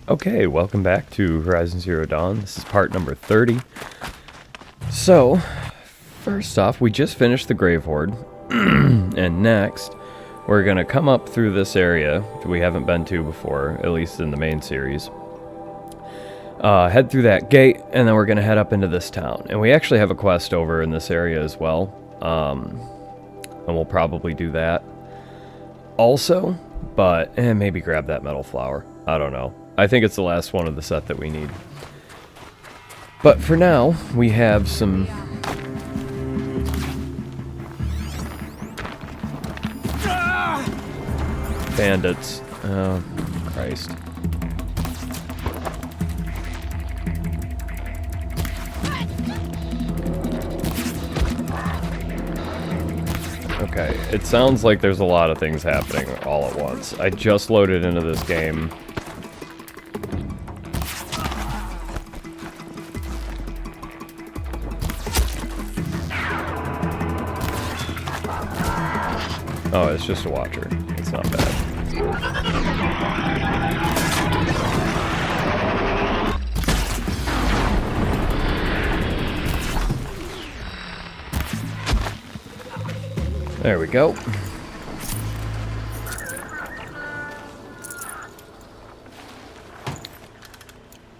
Okay, welcome back to Horizon Zero Dawn. This is part number 30. So, first off, we just finished the Grave Horde, and next, we're going to come up through this area that we haven't been to before, at least in the main series. Head through that gate, and then we're going to head up into this town. And we actually have a quest over in this area as well, and we'll probably do that also, but maybe grab that metal flower. I don't know. I think it's the last one of the set that we need. But for now, we have some... bandits. Oh, Christ. Okay, it sounds like there's a lot of things happening all at once. I just loaded into this game. Oh, it's just a watcher. It's not bad. There we go.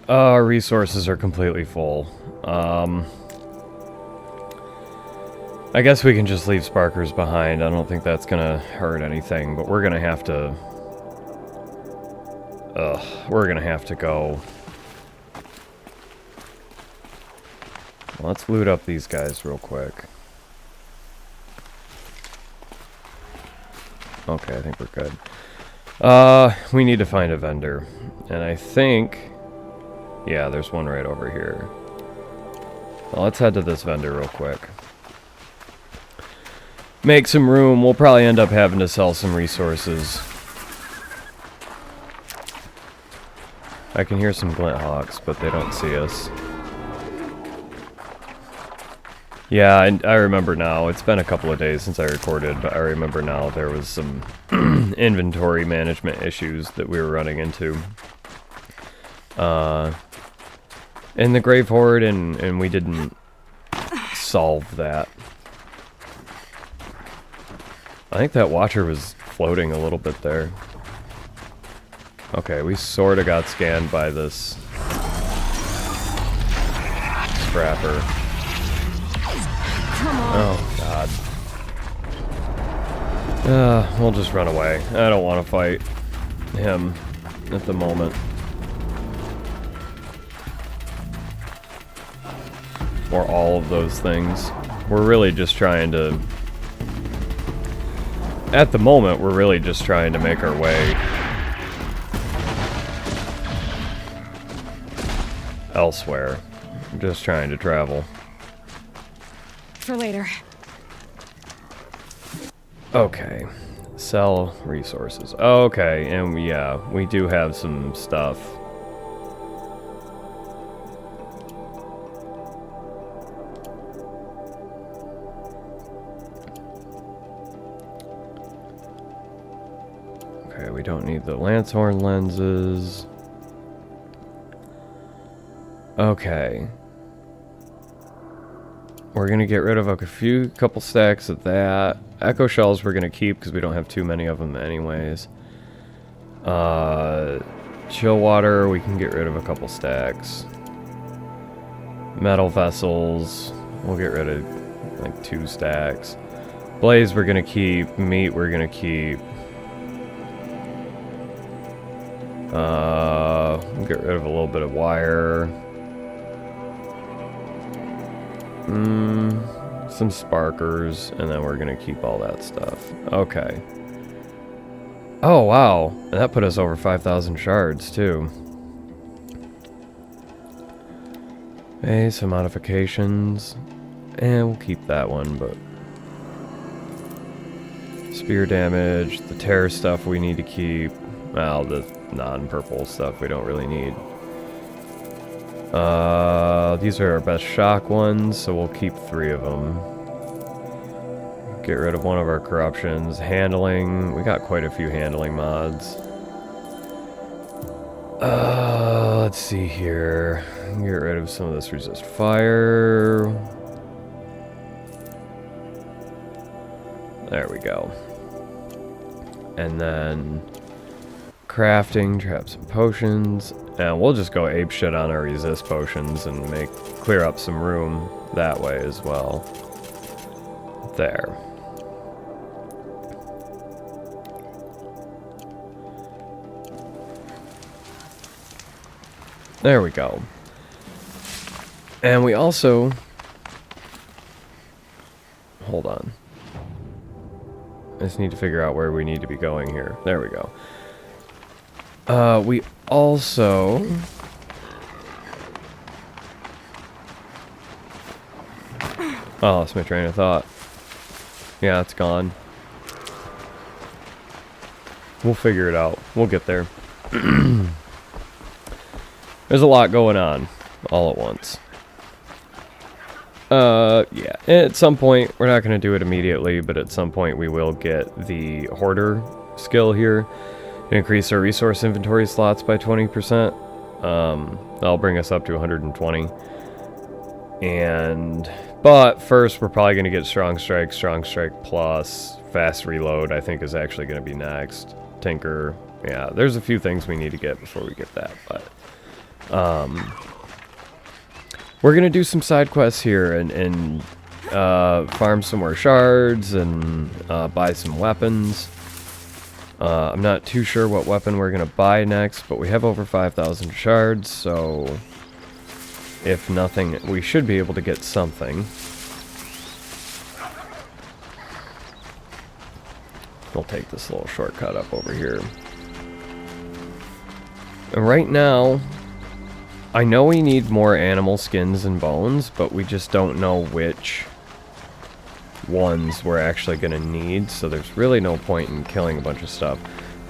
Our resources are completely full. I guess we can just leave Sparkers behind. I don't think that's gonna hurt anything, but we're gonna have to... we're gonna have to go... Let's loot up these guys real quick. Okay, I think we're good. We need to find a vendor. And I think... yeah, there's one right over here. Well, let's head to this vendor real quick. Make some room. We'll probably end up having to sell some resources. I can hear some glint hawks, but they don't see us. Yeah, I remember now. It's been a couple of days since I recorded, but I remember now there was some inventory management issues that we were running into. In the Grave Horde, and we didn't solve that. I think that watcher was floating a little bit there. Okay, we sort of got scanned by this scrapper. Oh, God. We'll just run away. I don't want to fight him at the moment. Or all of those things. We're really just trying to... at the moment, we're really just trying to make our way elsewhere. I'm just trying to travel. For later. Okay. Sell resources. Okay, and yeah, we do have some stuff. Okay, we don't need the Lancehorn lenses. Okay. We're gonna get rid of a couple stacks of that. Echo shells we're gonna keep because we don't have too many of them anyways. Chill water, we can get rid of a couple stacks. Metal vessels, we'll get rid of like 2 stacks. Blaze we're gonna keep. Meat we're gonna keep. We'll get rid of a little bit of wire. Some sparkers, and then we're gonna keep all that stuff. Okay. Oh, wow. And that put us over 5,000 shards, too. Okay, some modifications. And we'll keep that one, but... spear damage, the tear stuff we need to keep. Well, the non-purple stuff we don't really need. These are our best shock ones, so we'll keep 3 of them. Get rid of one of our corruptions. Handling, we got quite a few handling mods. Let's see here. Get rid of some of this resist fire. There we go. And then crafting, trap some potions, and we'll just go ape shit on our resist potions and clear up some room that way as well. There. There we go. And we also... Hold on. I just need to figure out where we need to be going here. There we go. We also... Oh, that's my train of thought. Yeah, it's gone. We'll figure it out. We'll get there. There's a lot going on all at once. Yeah. At some point, we're not going to do it immediately, but at some point we will get the hoarder skill here. Increase our resource inventory slots by 20%. That'll bring us up to 120. But first, we're probably going to get Strong Strike plus Fast Reload, I think is actually going to be next. Tinker. Yeah, there's a few things we need to get before we get that, but... we're going to do some side quests here and farm some more shards and buy some weapons. I'm not too sure what weapon we're going to buy next, but we have over 5,000 shards, so if nothing, we should be able to get something. We'll take this little shortcut up over here. And right now, I know we need more animal skins and bones, but we just don't know which ones we're actually going to need, so there's really no point in killing a bunch of stuff.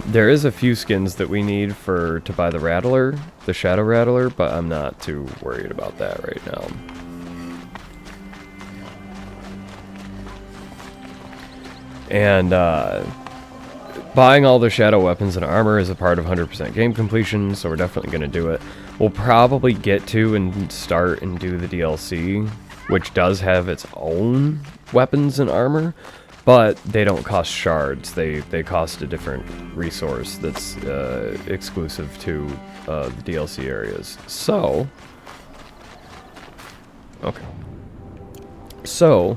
There is a few skins that we need to buy the Rattler, the Shadow Rattler, but I'm not too worried about that right now. And buying all the shadow weapons and armor is a part of 100% game completion, so we're definitely going to do it. We'll probably get to and start and do the DLC, which does have its own weapons and armor, but they don't cost shards. They cost a different resource that's exclusive to the DLC areas. So, okay. So,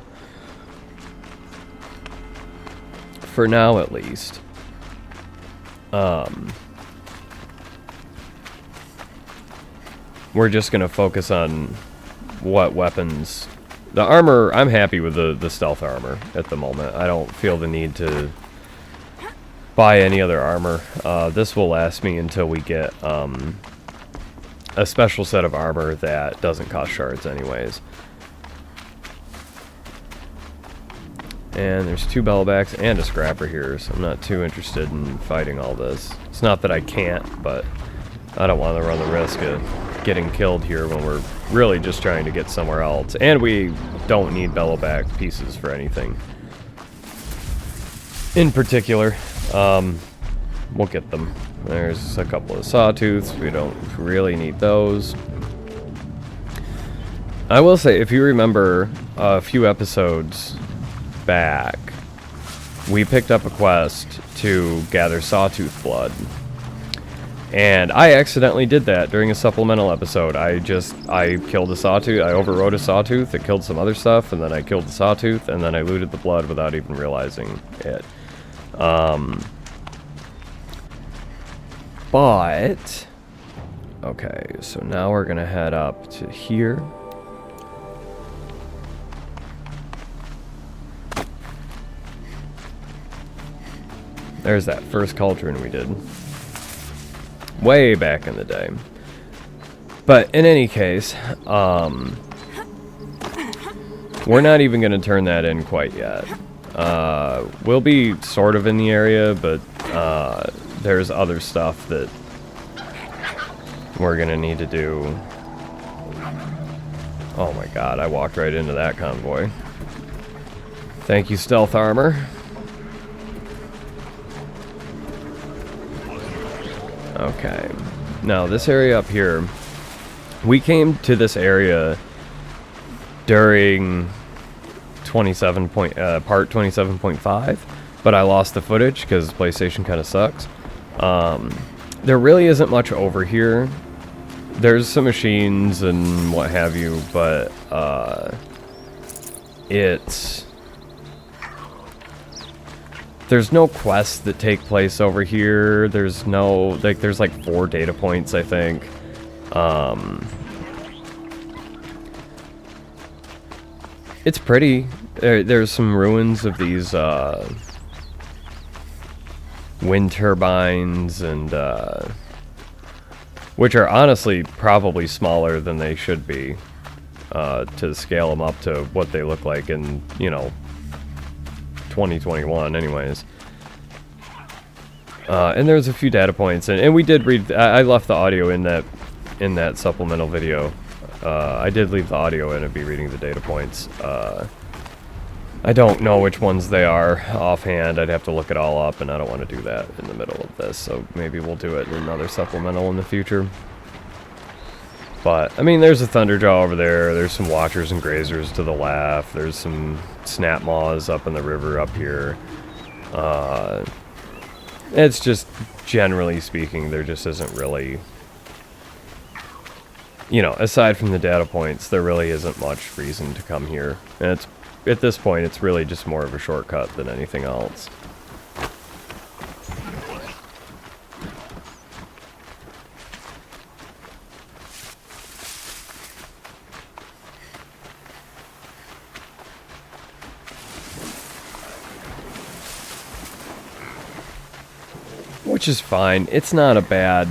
for now at least, we're just going to focus on what weapons... The armor, I'm happy with the stealth armor at the moment. I don't feel the need to buy any other armor. This will last me until we get a special set of armor that doesn't cost shards anyways. And there's 2 bellbacks and a scrapper here, so I'm not too interested in fighting all this. It's not that I can't, but I don't want to run the risk of getting killed here when we're really just trying to get somewhere else. And we don't need bellowback pieces for anything in particular. We'll get them. There's a couple of sawtooths. We don't really need those. I will say, if you remember a few episodes back, we picked up a quest to gather sawtooth blood. And I accidentally did that during a supplemental episode. I killed a sawtooth, I overrode a sawtooth, it killed some other stuff, and then I killed the sawtooth, and then I looted the blood without even realizing it. But, okay, so now we're gonna head up to here. There's that first cauldron we did. Way back in the day. But in any case, we're not even going to turn that in quite yet. We'll be sort of in the area, but there's other stuff that we're going to need to do. Oh my god, I walked right into that convoy. Thank you, stealth armor. Okay, now this area up here, We came to this area during part 27.5, but I lost the footage because PlayStation kind of sucks. There really isn't much over here. There's some machines and what have you, but there's no quests that take place over here. There's no, like, there's like 4 data points, I think. It's pretty. There's some ruins of these wind turbines, and which are honestly probably smaller than they should be to scale them up to what they look like in, you know, 2021 anyways. And there's a few data points, and we did read. I left the audio in that supplemental video. I did leave the audio in and be reading the data points. I don't know which ones they are offhand. I'd have to look it all up, and I don't want to do that in the middle of this, so maybe we'll do it in another supplemental in the future. But, I mean, there's a Thunderjaw over there, there's some Watchers and Grazers to the left, there's some Snap Maws up in the river up here. It's just, generally speaking, there just isn't really, you know, aside from the data points, there really isn't much reason to come here. And it's, at this point, it's really just more of a shortcut than anything else. Which is fine. It's not a bad...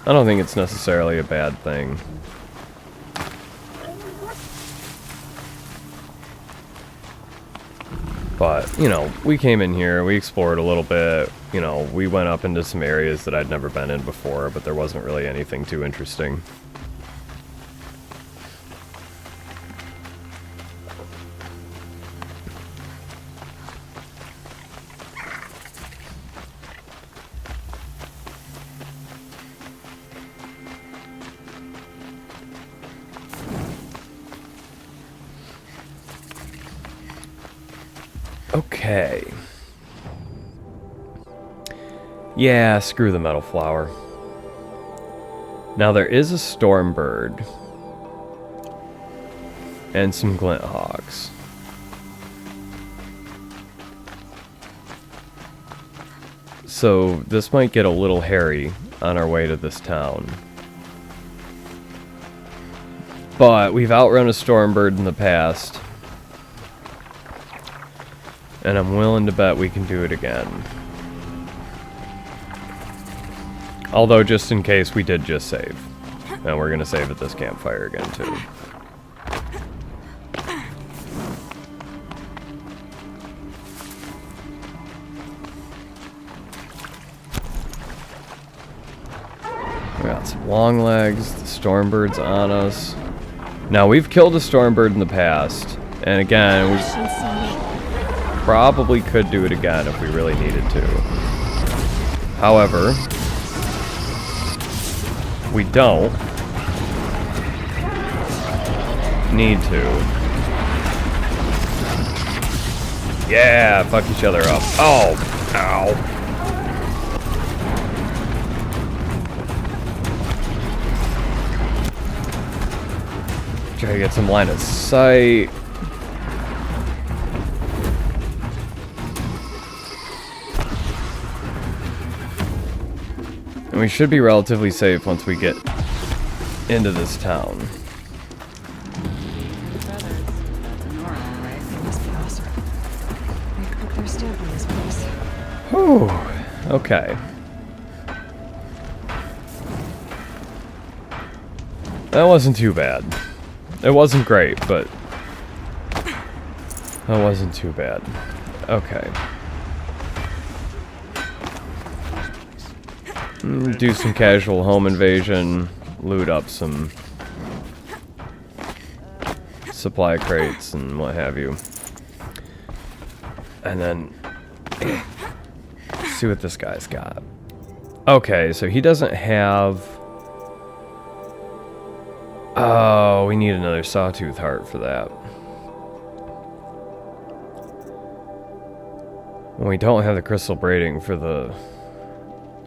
I don't think it's necessarily a bad thing. But, you know, we came in here, we explored a little bit, you know, we went up into some areas that I'd never been in before, but there wasn't really anything too interesting. Okay. Yeah, screw the metal flower. Now there is a stormbird and some glint hawks. So this might get a little hairy on our way to this town. But we've outrun a stormbird in the past. And I'm willing to bet we can do it again. Although, just in case, we did just save. And we're gonna save at this campfire again, too. We got some long legs, the stormbird's on us. Now, we've killed a stormbird in the past. And again, we probably could do it again if we really needed to. However, we don't need to. Yeah, fuck each other up. Oh, ow. Try to get some line of sight. And we should be relatively safe once we get into this town. Whew. Okay. That wasn't too bad. It wasn't great, but that wasn't too bad. Okay. Do some casual home invasion, loot up some supply crates and what have you. And then see what this guy's got. Okay, so he doesn't have Oh, we need another sawtooth heart for that. We don't have the crystal braiding for the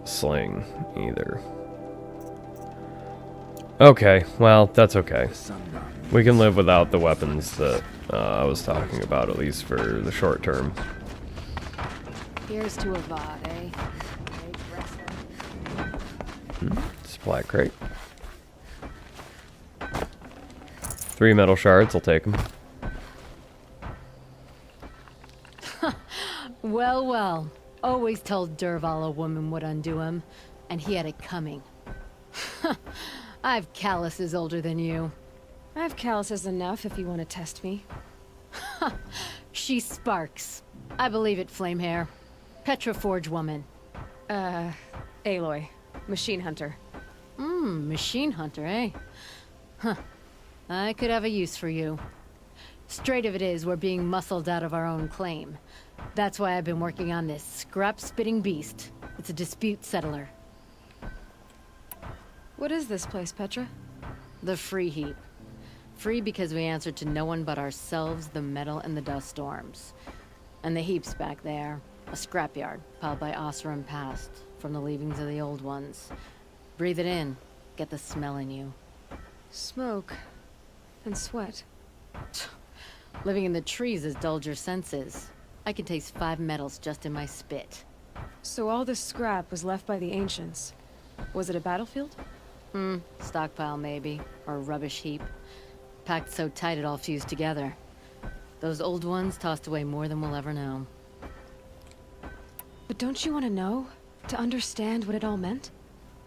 sling either. Okay, well, that's okay. We can live without the weapons that I was talking about, at least for the short term. Here's to Avad, eh? Supply crate. 3 metal shards, I'll take them. Well, well. Always told Derval a woman would undo him, and he had it coming. I've calluses older than you. I have calluses enough if you want to test me. She sparks. I believe it, Flamehair. Petra Forge woman. Aloy. Machine hunter. Machine hunter, eh? Huh. I could have a use for you. Straight of it is, we're being muscled out of our own claim. That's why I've been working on this scrap-spitting beast. It's a dispute settler. What is this place, Petra? The Free Heap. Free because we answer to no one but ourselves, the metal, and the dust storms. And the heap's back there. A scrapyard, piled by Oseram past, from the leavings of the old ones. Breathe it in. Get the smell in you. Smoke. And sweat. Living in the trees has dulled your senses. I can taste 5 metals just in my spit. So all this scrap was left by the ancients. Was it a battlefield? Stockpile maybe, or a rubbish heap. Packed so tight it all fused together. Those old ones tossed away more than we'll ever know. But don't you want to know? To understand what it all meant?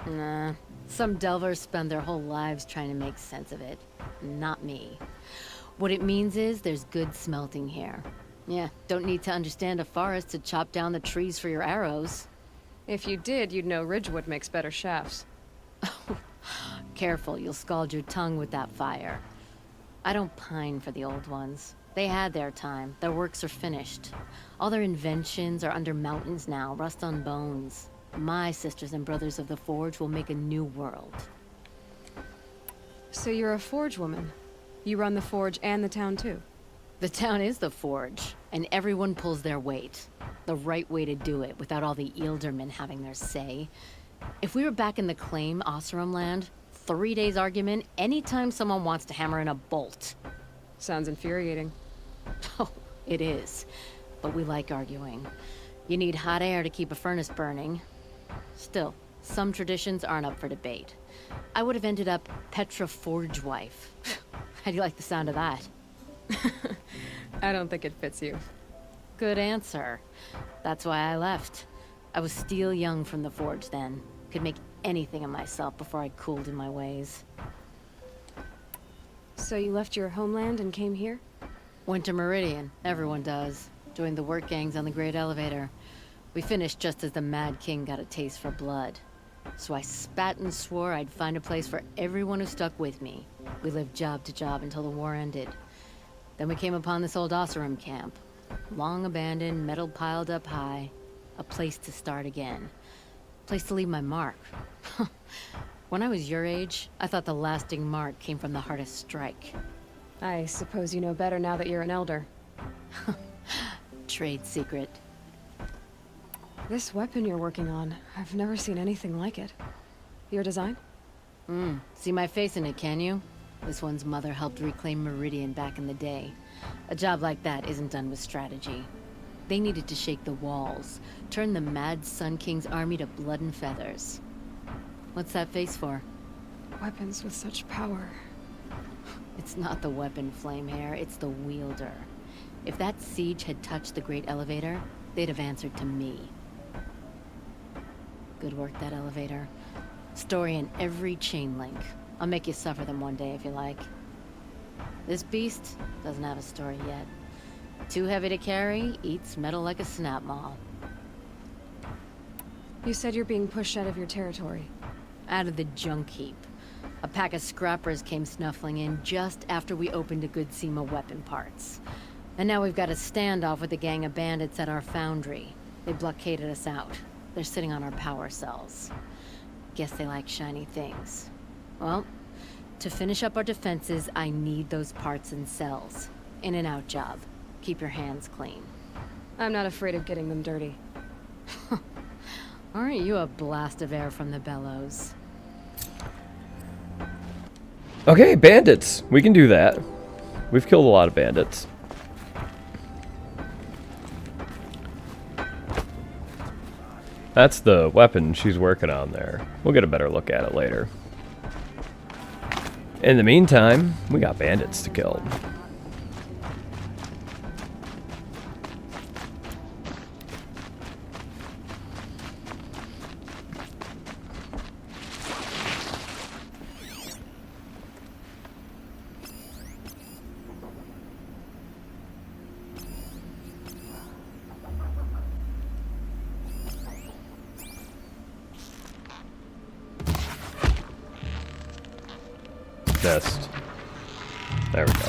Nah. Some delvers spend their whole lives trying to make sense of it. Not me. What it means is there's good smelting here. Yeah, don't need to understand a forest to chop down the trees for your arrows. If you did, you'd know Ridgewood makes better shafts. Careful, you'll scald your tongue with that fire. I don't pine for the old ones. They had their time. Their works are finished. All their inventions are under mountains now, rust on bones. My sisters and brothers of the Forge will make a new world. So you're a Forge woman. You run the Forge and the town too. The town is the Forge, and everyone pulls their weight. The right way to do it, without all the Ealdermen having their say. If we were back in the claim, Oseram land, 3 days argument anytime someone wants to hammer in a bolt. Sounds infuriating. Oh, it is. But we like arguing. You need hot air to keep a furnace burning. Still, some traditions aren't up for debate. I would have ended up Petra Forge wife. How do you like the sound of that? I don't think it fits you. Good answer. That's why I left. I was steel young from the Forge then. Could make anything of myself before I cooled in my ways. So you left your homeland and came here? Went to Meridian. Everyone does. Joined the work gangs on the Great Elevator. We finished just as the Mad King got a taste for blood. So I spat and swore I'd find a place for everyone who stuck with me. We lived job to job until the war ended. Then we came upon this old Oseram camp. Long abandoned, metal piled up high. A place to start again. Place to leave my mark. When I was your age, I thought the lasting mark came from the hardest strike. I suppose you know better now that you're an elder. Trade secret. This weapon you're working on, I've never seen anything like it. Your design? See my face in it, can you? This one's mother helped reclaim Meridian back in the day. A job like that isn't done with strategy. They needed to shake the walls, turn the mad Sun King's army to blood and feathers. What's that face for? Weapons with such power. It's not the weapon, Flamehair, it's the wielder. If that siege had touched the Great Elevator, they'd have answered to me. Good work, that elevator. Story in every chain link. I'll make you suffer them one day if you like. This beast doesn't have a story yet. Too heavy to carry, eats metal like a snap maul. You said you're being pushed out of your territory. Out of the junk heap. A pack of scrappers came snuffling in just after we opened a good seam of weapon parts. And now we've got a standoff with a gang of bandits at our foundry. They blockaded us out. They're sitting on our power cells. Guess they like shiny things. Well, To finish up our defenses, I need those parts and cells. In and out job. Keep your hands clean. I'm not afraid of getting them dirty. Aren't you a blast of air from the bellows? Okay, bandits. We can do that. We've killed a lot of bandits. That's the weapon she's working on there. We'll get a better look at it later. In the meantime, we got bandits to kill. Missed. There we go.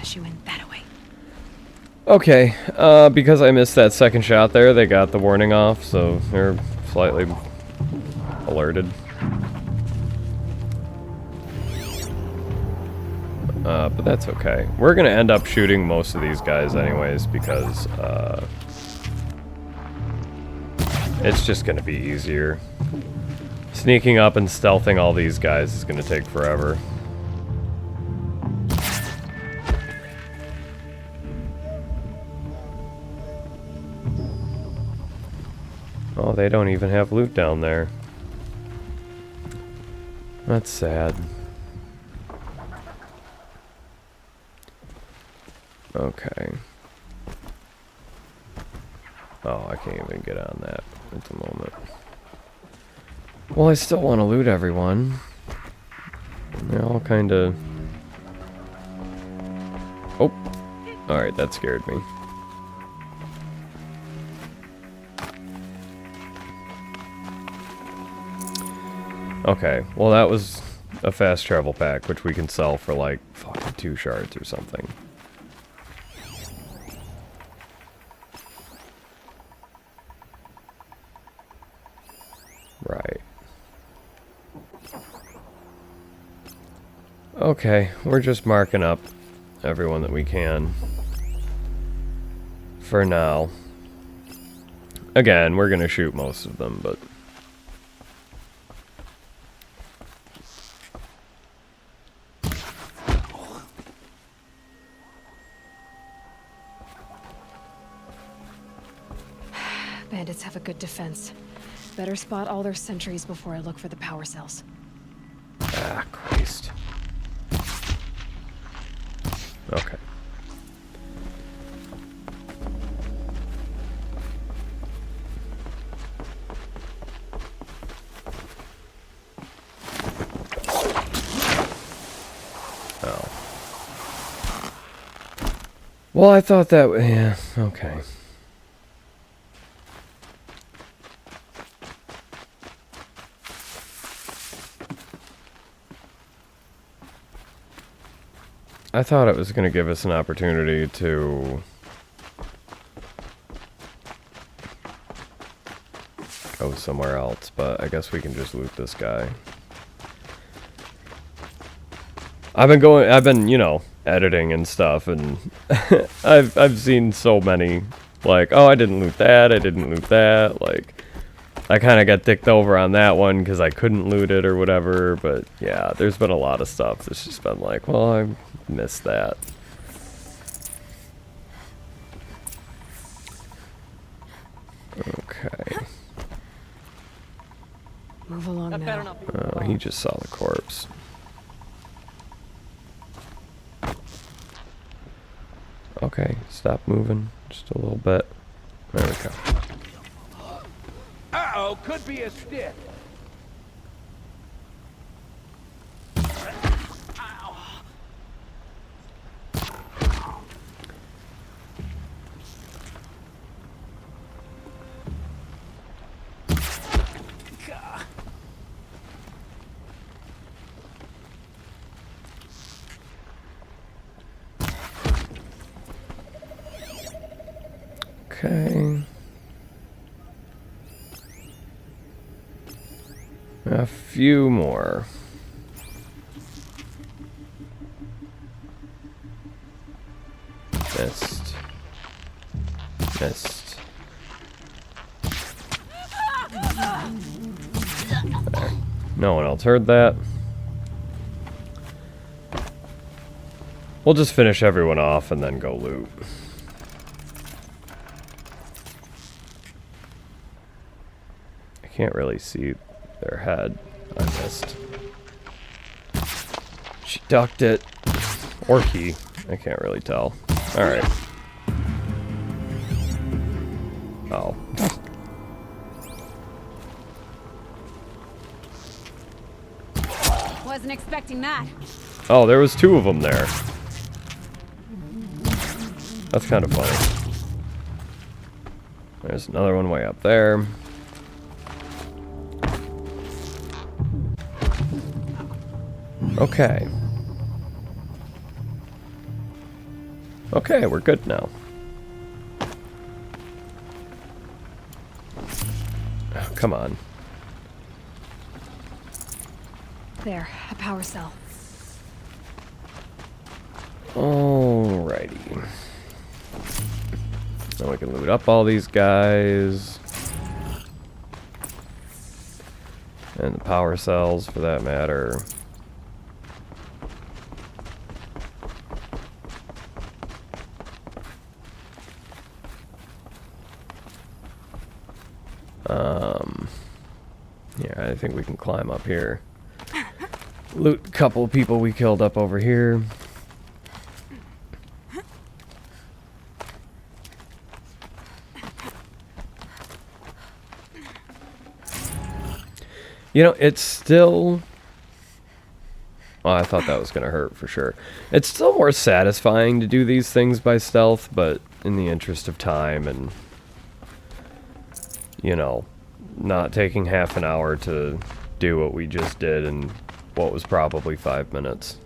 She went that way. Okay, because I missed that second shot there, they got the warning off, so they're slightly alerted. But that's okay. We're gonna end up shooting most of these guys anyways, because, it's just gonna be easier. Sneaking up and stealthing all these guys is gonna take forever. Oh, they don't even have loot down there. That's sad. Okay. Oh, I can't even get on that at the moment. Well, I still want to loot everyone. They're all kind of... Oh! Alright, that scared me. Okay, well that was a fast travel pack, which we can sell for like fucking 2 shards or something. Right. Okay, we're just marking up everyone that we can. For now. Again, we're gonna shoot most of them, but... Bandits have a good defense. Better spot all their sentries before I look for the power cells. Ah, Christ. Okay. Oh. Well, I thought that... Yeah, okay. I thought it was going to give us an opportunity to go somewhere else, but I guess we can just loot this guy. I've been, you know, editing and stuff, and I've seen so many, like, oh, I didn't loot that, like, I kind of got dicked over on that one because I couldn't loot it or whatever, but yeah, there's been a lot of stuff that's just been like, well, I missed that. Okay. Move along now. Oh, he just saw the corpse. Okay, stop moving just a little bit. There we go. Uh-oh, could be a stick. Okay. A few more. Missed. Missed. There. No one else heard that. We'll just finish everyone off and then go loot. I can't really see their head. I missed. She ducked it. Or he. I can't really tell. Alright. Oh. Wasn't expecting that. Oh, there was 2 of them there. That's kind of funny. There's another one way up there. Okay. Okay, we're good now. Oh, come on. There, a power cell. Alrighty. Now we can loot up all these guys. And the power cells, for that matter. Yeah, I think we can climb up here. Loot a couple people we killed up over here. You know, it's still... Oh, I thought that was going to hurt for sure. It's still more satisfying to do these things by stealth, but in the interest of time and, you know, not taking half an hour to do what we just did in what was probably 5 minutes.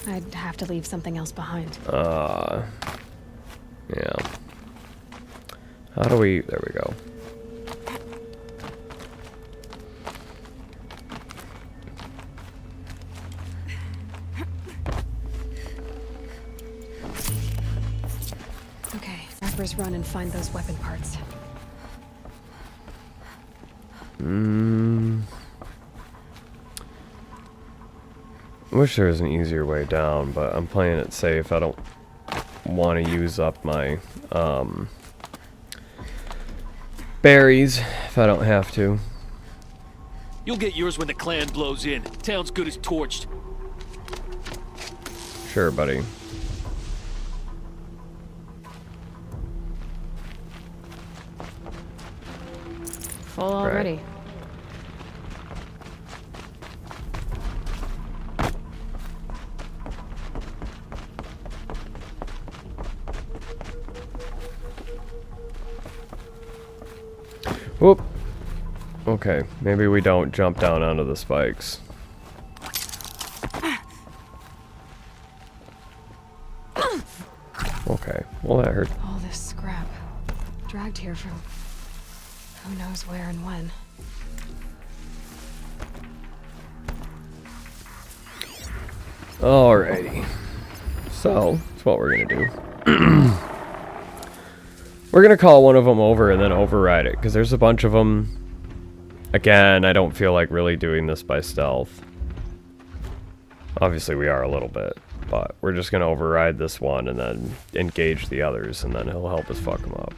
I'd have to leave something else behind. Yeah. How do we... There we go. Okay, rappers run and find those weapon parts. Wish there was an easier way down, but I'm playing it safe. I don't want to use up my berries if I don't have to. You'll get yours when the clan blows in. Town's good as torched. Sure, buddy. Full already. Whoop. Okay, maybe we don't jump down onto the spikes. Okay, well that hurt. All this scrap. Dragged here from who knows where and when. Alrighty. So, that's what we're gonna do. We're gonna call one of them over and then override it, because there's a bunch of them. Again, I don't feel like really doing this by stealth. Obviously we are a little bit, but we're just gonna override this one and then engage the others, and then he'll help us fuck them up.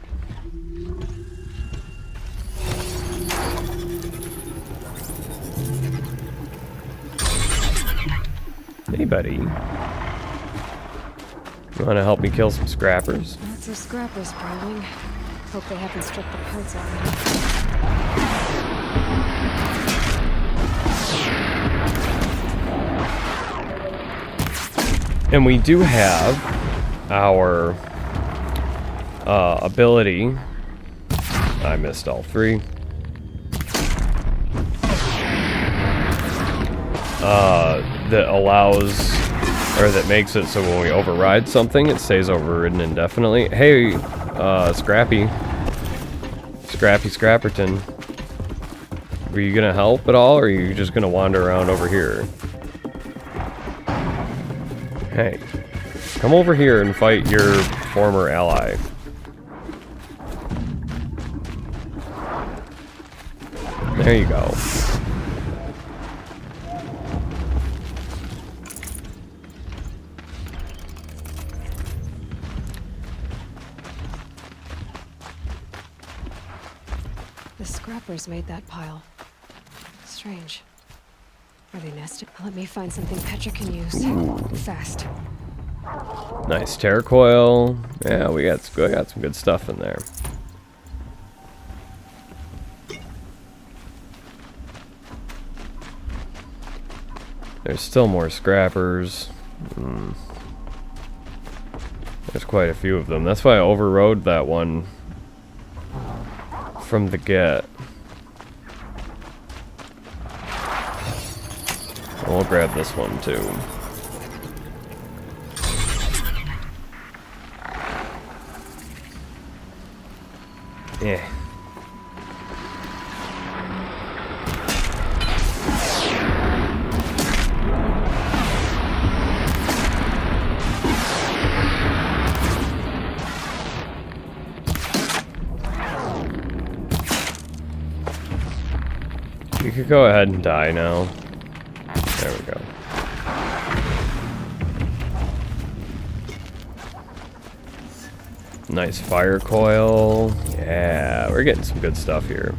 Hey buddy. You wanna help me kill some scrappers? Lots of scrappers prowling. Hope they haven't stripped the parts already. And we do have our ability. I missed all 3. That allows, or that makes it so when we override something, it stays overridden indefinitely. Hey, Scrappy. Scrappy Scrapperton. Were you gonna help at all, or are you just gonna wander around over here? Hey, come over here and fight your former ally. There you go. The scrappers made that pile. Strange. Are they nested? Let me find something Petra can use. Fast. Nice tear coil. Yeah, we got some good stuff in there. There's still more scrappers. There's quite a few of them. That's why I overrode that one from the get. We'll grab this one too. Yeah. You could go ahead and die now. There we go. Nice fire coil. Yeah, we're getting some good stuff here.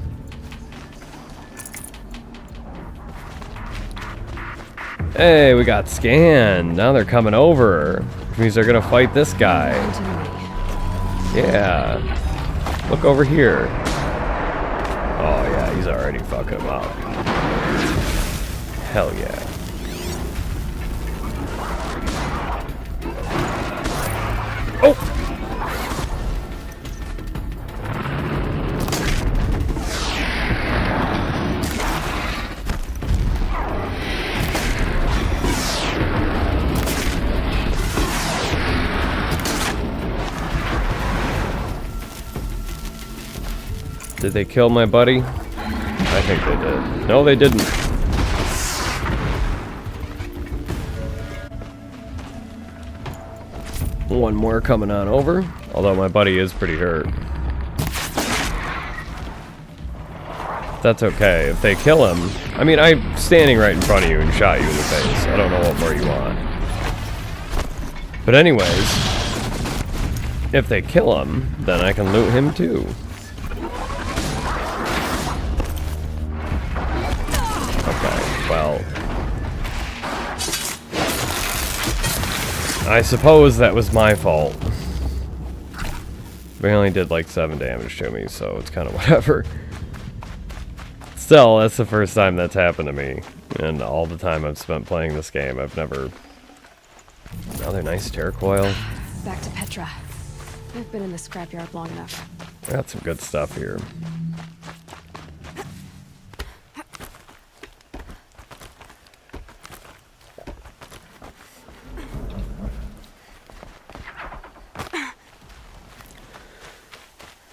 Hey, we got scanned. Now they're coming over. Which means they're gonna fight this guy. Yeah. Look over here. Oh yeah, he's already fucking him up. Hell yeah. Oh! Did they kill my buddy? I think they did. No, they didn't. One more coming on over, although my buddy is pretty hurt. That's okay. If they kill him, I mean, I'm standing right in front of you and shot you in the face. I don't know what more you want. But anyways, if they kill him, then I can loot him too. Well, I suppose that was my fault. They only did like 7 damage to me, so it's kind of whatever. Still, that's the first time that's happened to me. And all the time I've spent playing this game, I've never... Another nice tear coil. Back to Petra. I've been in the scrapyard long enough. Got some good stuff here.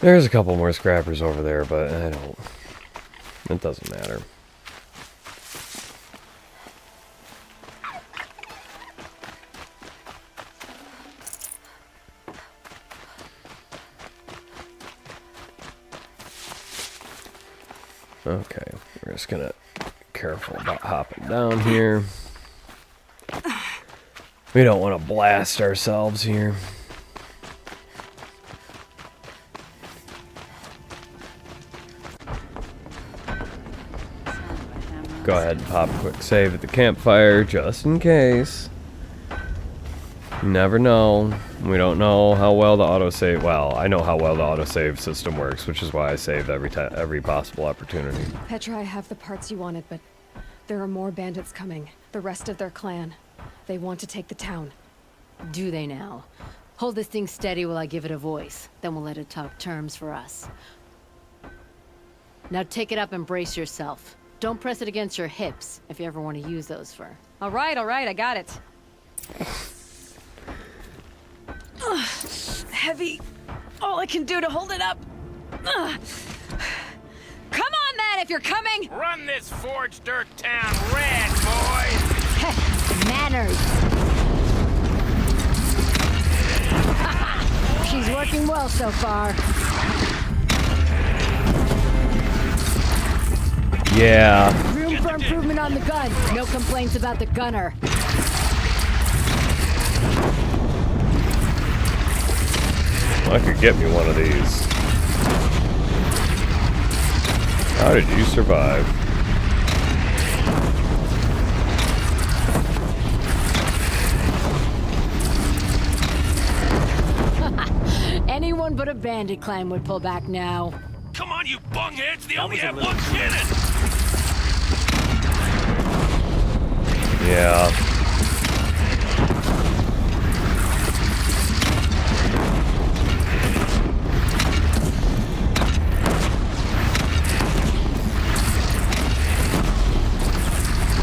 There's a couple more scrappers over there, but I don't... It doesn't matter. Okay, we're just gonna be careful about hopping down here. We don't want to blast ourselves here. Go ahead and pop a quick save at the campfire, just in case. You never know. We don't know how well the autosave... Well, I know how well the autosave system works, which is why I saved every possible opportunity. Petra, I have the parts you wanted, but there are more bandits coming. The rest of their clan. They want to take the town. Do they now? Hold this thing steady while I give it a voice. Then we'll let it talk terms for us. Now take it up and brace yourself. Don't press it against your hips, if you ever want to use those for... All right, I got it. Heavy. All I can do to hold it up. Come on, then, if you're coming! Run this forged dirt town red, boys! Manners! She's working well so far. Yeah. Room for improvement on the gun. No complaints about the gunner. I could get me one of these. How did you survive? Anyone but a bandit clan would pull back now. Come on, you bungheads! They only have one cannon! Yeah.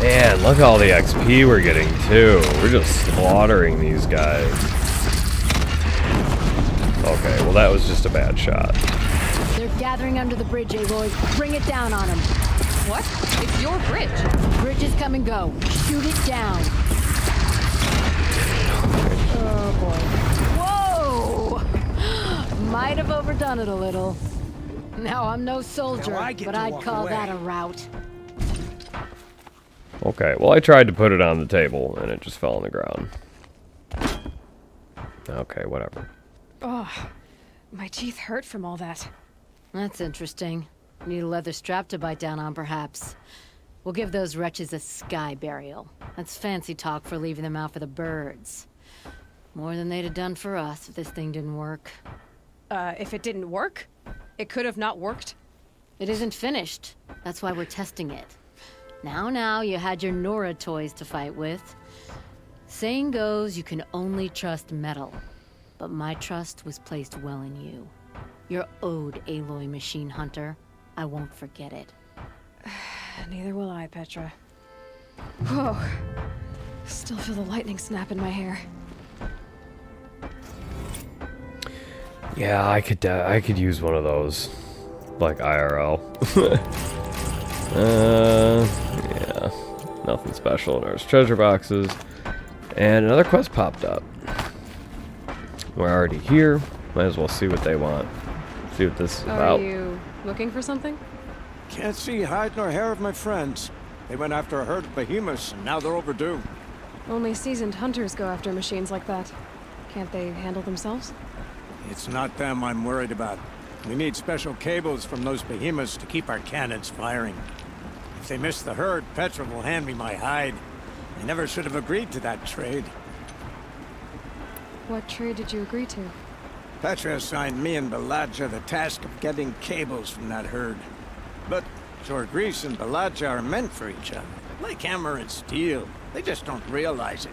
Man, look at all the XP we're getting too. We're just slaughtering these guys. Okay, well that was just a bad shot. They're gathering under the bridge, Aloy. Bring it down on them. What? It's your bridge. Bridges come and go. Shoot it down. Oh boy. Whoa! Might have overdone it a little. Now, I'm no soldier, but I'd call that a rout. Okay, well I tried to put it on the table and it just fell on the ground. Okay, whatever. Oh, my teeth hurt from all that. That's interesting. Need a leather strap to bite down on, perhaps. We'll give those wretches a sky burial. That's fancy talk for leaving them out for the birds. More than they'd have done for us if this thing didn't work. If it didn't work? It could have not worked? It isn't finished. That's why we're testing it. Now, you had your Nora toys to fight with. Saying goes, you can only trust metal. But my trust was placed well in you. You're owed, Aloy Machine Hunter. I won't forget it. Neither will I, Petra. Whoa. Still feel the lightning snap in my hair. Yeah, I could use one of those, like IRL. Yeah, nothing special. There's treasure boxes, and another quest popped up. We're already here. Might as well see what they want. See what this is about. Are you looking for something? Can't see hide nor hair of my friends. They went after a herd of behemoths, and now they're overdue. Only seasoned hunters go after machines like that. Can't they handle themselves? It's not them I'm worried about. We need special cables from those behemoths to keep our cannons firing. If they miss the herd, Petra will hand me my hide. I never should have agreed to that trade. What trade did you agree to? Petra assigned me and Baladja the task of getting cables from that herd. But Jorgrease and Baladja are meant for each other, like hammer and steel. They just don't realize it.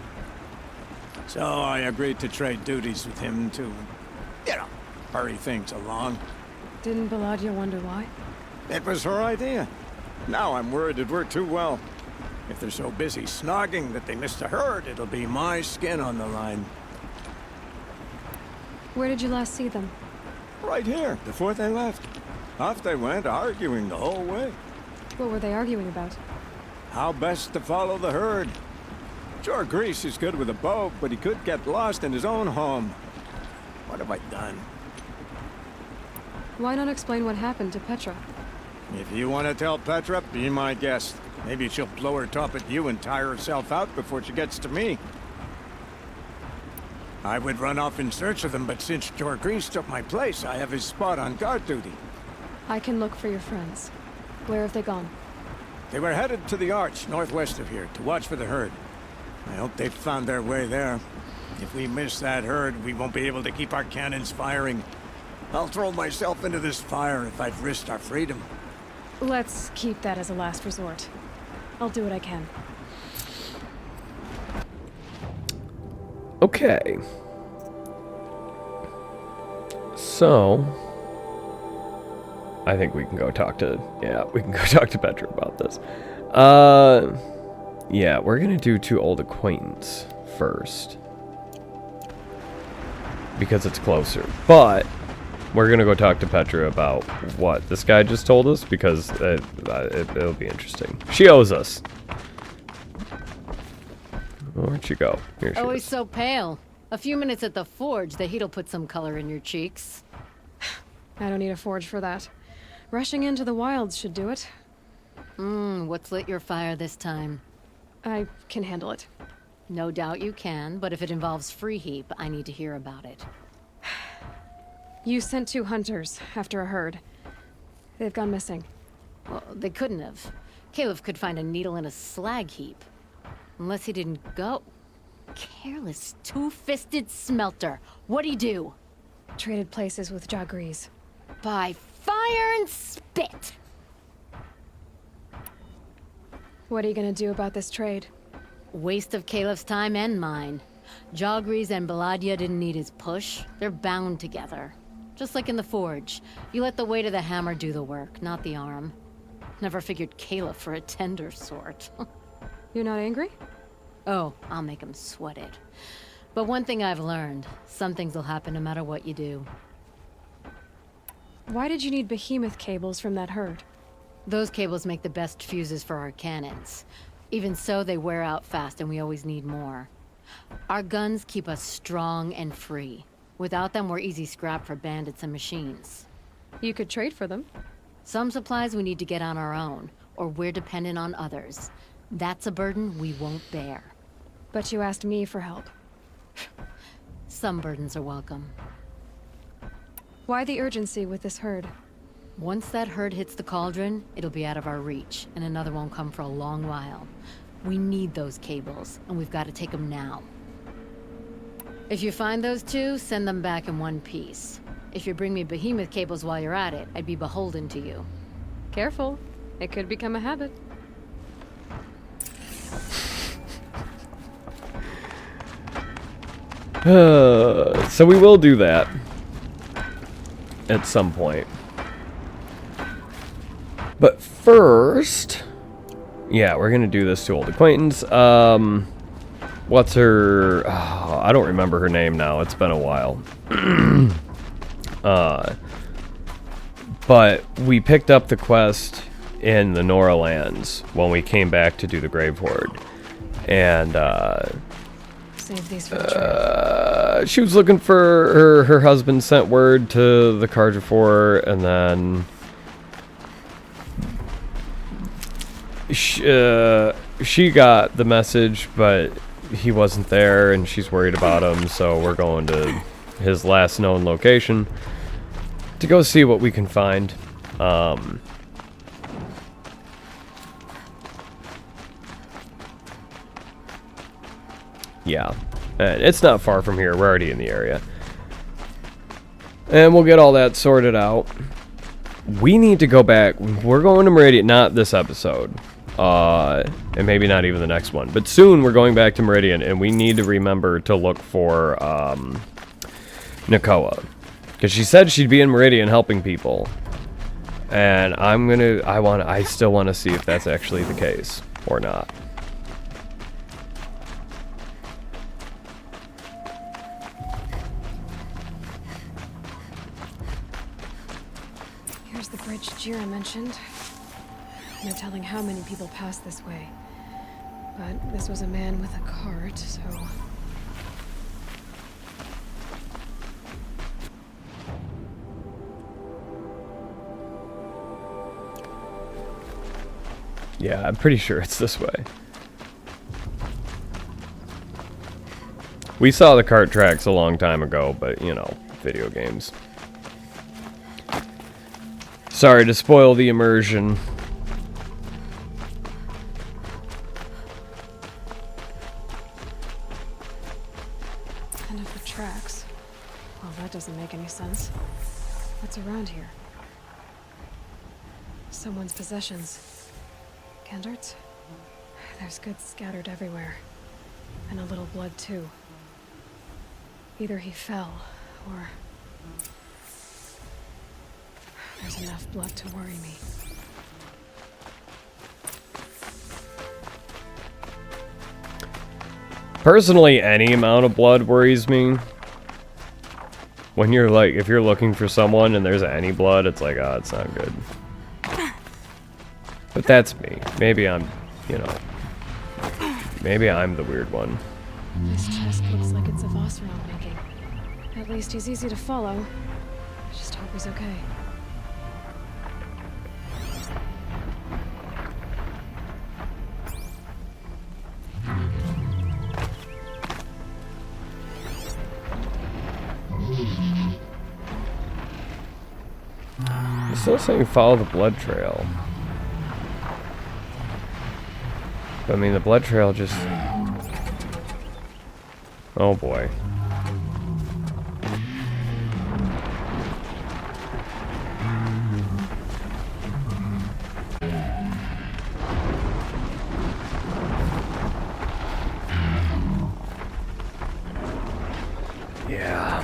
So I agreed to trade duties with him to, hurry things along. Didn't Baladja wonder why? It was her idea. Now I'm worried it worked too well. If they're so busy snogging that they missed the herd, it'll be my skin on the line. Where did you last see them? Right here, before they left. Off they went, arguing the whole way. What were they arguing about? How best to follow the herd. Jorgrease is good with a bow, but he could get lost in his own home. What have I done? Why not explain what happened to Petra? If you want to tell Petra, be my guest. Maybe she'll blow her top at you and tire herself out before she gets to me. I would run off in search of them, but since Jorgrease took my place, I have his spot on guard duty. I can look for your friends. Where have they gone? They were headed to the arch northwest of here to watch for the herd. I hope they've found their way there. If we miss that herd, we won't be able to keep our cannons firing. I'll throw myself into this fire if I've risked our freedom. Let's keep that as a last resort. I'll do what I can. Okay. So, I think we can go talk to, we can go talk to Petra about this. Yeah, we're gonna do Two Old Acquaintance first. Because it's closer. But, we're going to go talk to Petra about what this guy just told us, because it'll be interesting. She owes us. Where'd she go? Here she Always is. so pale. A few minutes at the forge, the heat'll put some color in your cheeks. I don't need a forge for that. Rushing into the wilds should do it. What's lit your fire this time? I can handle it. No doubt you can, but if it involves free Heap, I need to hear about it. You sent 2 hunters after a herd. They've gone missing. Well, they couldn't have. Caleb could find a needle in a slag heap. Unless he didn't go. Careless, two-fisted smelter. What'd he do? Traded places with Jagrees. By fire and spit! What are you gonna do about this trade? Waste of Caleb's time and mine. Jagrees and Baladia didn't need his push. They're bound together. Just like in the forge. You let the weight of the hammer do the work, not the arm. Never figured Caleb for a tender sort. You're not angry? Oh, I'll make him sweat it. But one thing I've learned, some things will happen no matter what you do. Why did you need behemoth cables from that herd? Those cables make the best fuses for our cannons. Even so, they wear out fast and we always need more. Our guns keep us strong and free. Without them, we're easy scrap for bandits and machines. You could trade for them. Some supplies we need to get on our own, or we're dependent on others. That's a burden we won't bear. But you asked me for help. Some burdens are welcome. Why the urgency with this herd? Once that herd hits the cauldron, it'll be out of our reach, and another won't come for a long while. We need those cables, and we've got to take them now. If you find those 2, send them back in one piece. If you bring me behemoth cables while you're at it, I'd be beholden to you. Careful. It could become a habit. So we will do that at some point. But first, yeah, we're gonna do this to old acquaintance. What's her? Oh, I don't remember her name now. It's been a while. But we picked up the quest in the Nora lands when we came back to do the Grave Horde, and Save these for the trade. she was looking for her husband sent word to the Carjafor, and then she got the message, but he wasn't there, and she's worried about him, so we're going to his last known location to go see what we can find. Yeah, and it's not far from here. We're already in the area. And we'll get all that sorted out. We need to go back. We're going to Meridian, not this episode. And maybe not even the next one. But soon we're going back to Meridian, and we need to remember to look for Nakoa. Because she said she'd be in Meridian helping people. And I still want to see if that's actually the case or not. Here's the bridge Jira mentioned. No telling how many people pass this way. But this was a man with a cart, so... Yeah, I'm pretty sure it's this way. We saw the cart tracks a long time ago, but, you know, video games. Sorry to spoil the immersion. End of the tracks. Well, that doesn't make any sense. What's around here? Someone's possessions. Gendarts? There's goods scattered everywhere. And a little blood, too. Either he fell, or... There's enough blood to worry me. Personally, any amount of blood worries me. When you're like, if you're looking for someone and there's any blood, it's like, oh, it's not good. But that's me. Maybe I'm, you know, maybe I'm the weird one. This chest looks like it's of Osram making. At least he's easy to follow. Just hope he's okay. It's still saying follow the blood trail. But, I mean, the blood trail just... Oh boy. Yeah.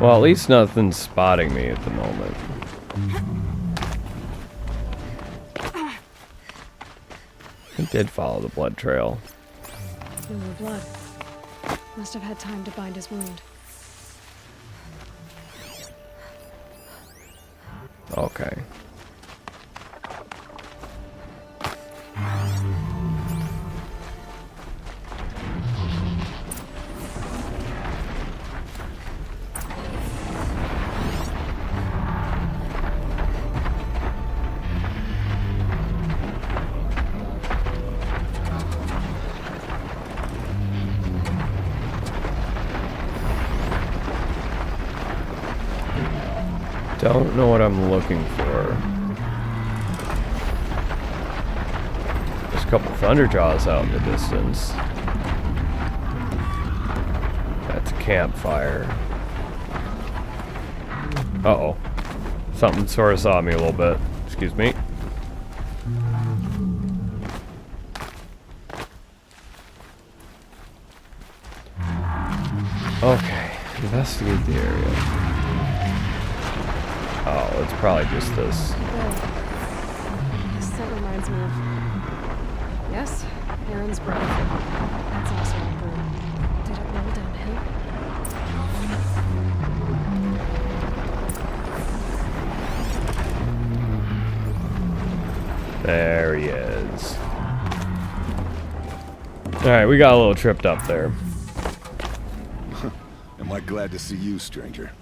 Well, at least nothing's spotting me at the moment. I did follow the blood trail. Ooh, blood. Must have had time to bind his wound. Okay. Don't know what I'm looking for. There's a couple thunderjaws out in the distance. That's a campfire. Uh-oh. Something sort of saw me a little bit. Excuse me. Okay. Investigate the area. Oh, it's probably just this. This scent reminds me of... Yes, Aaron's breath. That's also a brew. Did it roll downhill? There he is. Alright, we got a little tripped up there. Am I glad to see you, stranger?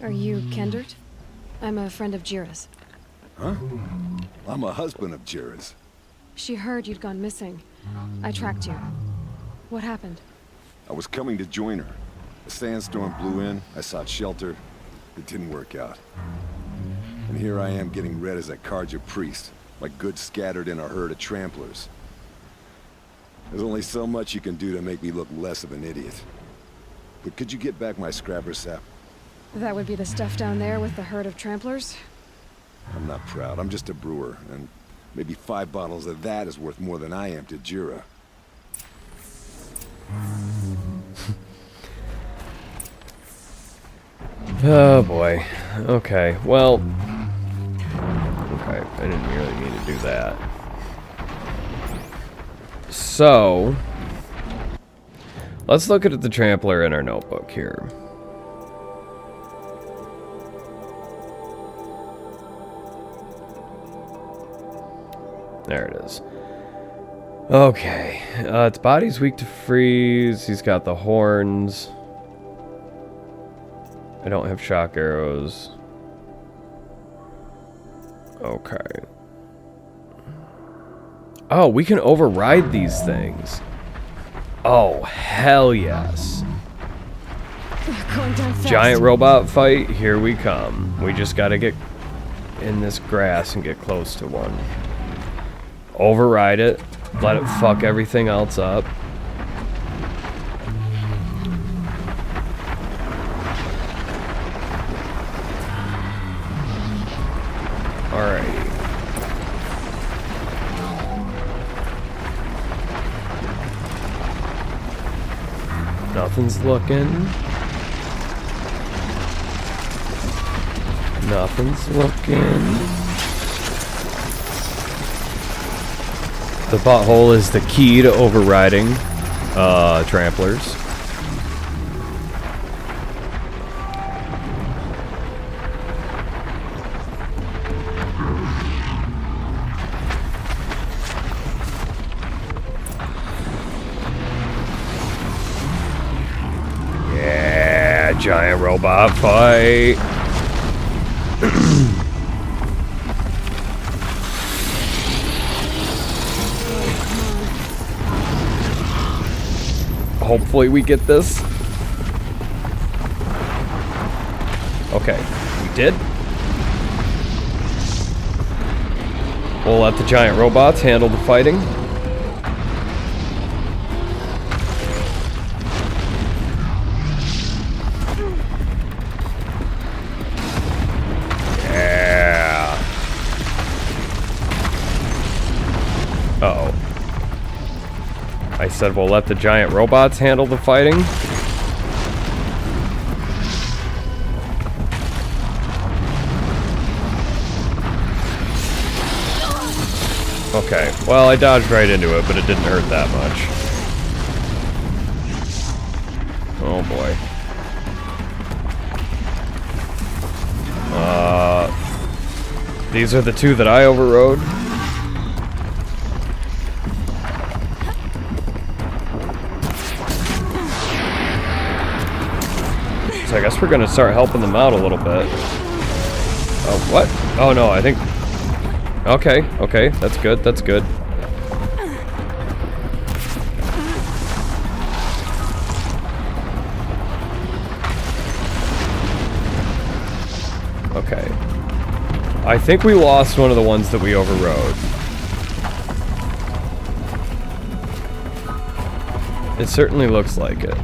Are you Kendert? I'm a friend of Jira's. Huh? I'm a husband of Jira's. She heard you'd gone missing. I tracked you. What happened? I was coming to join her. A sandstorm blew in, I sought shelter. It didn't work out. And here I am getting read as a Karja priest, my goods scattered in a herd of tramplers. There's only so much you can do to make me look less of an idiot. But could you get back my scrapper sap? That would be the stuff down there with the herd of tramplers? I'm not proud, I'm just a brewer, and maybe 5 bottles of that is worth more than I am to Jira. Oh boy. Okay, well... Okay, I didn't really mean to do that. So... Let's look at the trampler in our notebook here. There it is. Okay. Its body's weak to freeze. He's got the horns. I don't have shock arrows. Okay. Oh, we can override these things. Oh, hell yes. Going down fast. Giant robot fight, here we come. We just gotta get in this grass and get close to one. Override it. Let it fuck everything else up. Alrighty. Nothing's looking. Nothing's looking. The butthole is the key to overriding tramplers. Yeah, giant robot fight. Hopefully we get this. Okay, we did. We'll let the giant robots handle the fighting. Yeah. Uh-oh. I said we'll let the giant robots handle the fighting. Okay, well I dodged right into it, but it didn't hurt that much. Oh boy. These are the two that I overrode. So I guess we're gonna start helping them out a little bit. Oh, what? Oh no, I think... Okay, okay, that's good, that's good. Okay. I think we lost one of the ones that we overrode. It certainly looks like it.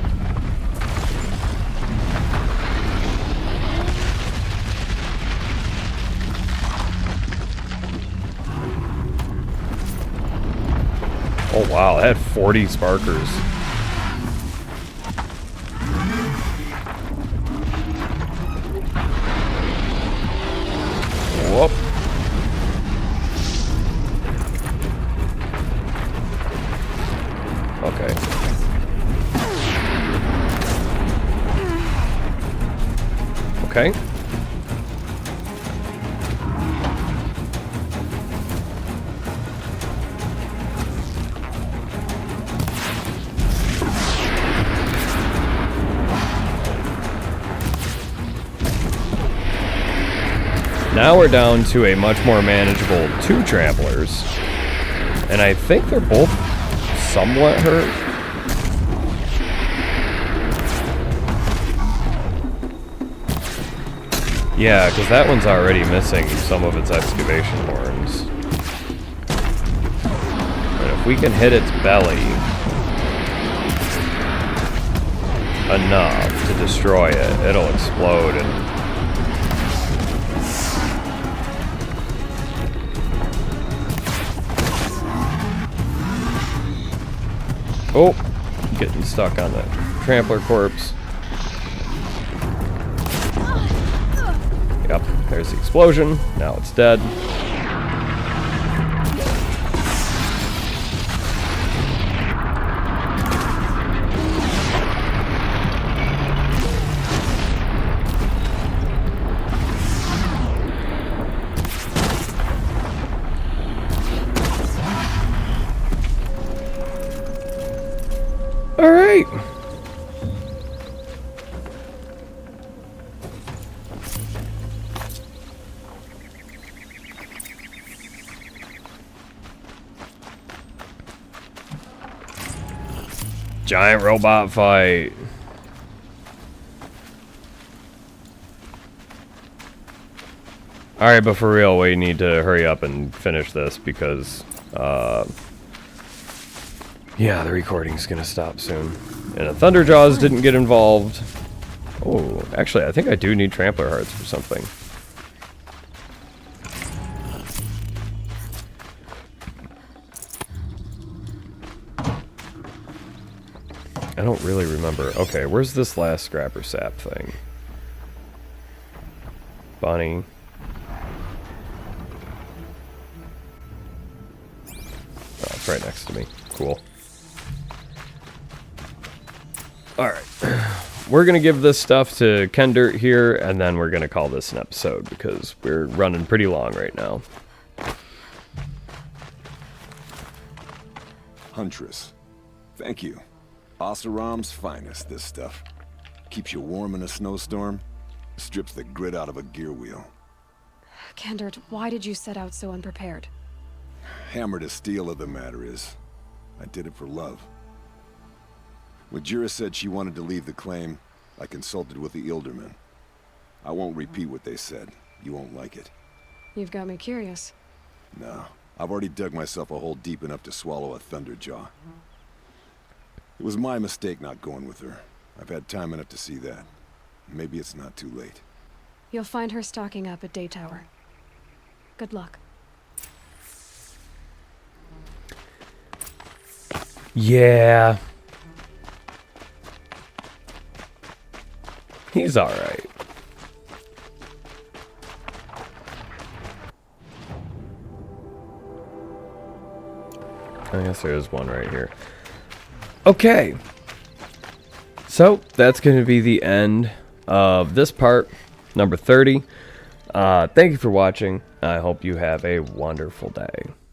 Oh wow, that had 40 sparkers. Whoop. Okay. Okay. Now we're down to a much more manageable 2 tramplers. And I think they're both somewhat hurt. Yeah, because that one's already missing some of its excavation horns. And if we can hit its belly enough to destroy it, it'll explode and... Oh, getting stuck on the trampler corpse. Yep, there's the explosion. Now it's dead. All right. Giant robot fight. All right, but for real, we need to hurry up and finish this because, yeah, the recording's gonna stop soon. And the Thunderjaws didn't get involved. Oh, actually, I think I do need Trampler Hearts for something. I don't really remember. Okay, where's this last Scrapper Sap thing? Bunny. right next to me. Cool. Alright. We're going to give this stuff to Ken Dirt here, and then we're going to call this an episode because we're running pretty long right now. Huntress. Thank you. Oseram's finest, this stuff. Keeps you warm in a snowstorm, strips the grit out of a gear wheel. Kendert, why did you set out so unprepared? Hammer to steel of the matter is, I did it for love. When Jura said she wanted to leave the claim, I consulted with the Ildermen. I won't repeat what they said. You won't like it. You've got me curious. No, I've already dug myself a hole deep enough to swallow a Thunderjaw. It was my mistake not going with her. I've had time enough to see that. Maybe it's not too late. You'll find her stocking up at Day Tower. Good luck. Yeah. He's alright. I guess there is one right here. Okay. So, that's going to be the end of this part, number 30. Thank you for watching. I hope you have a wonderful day.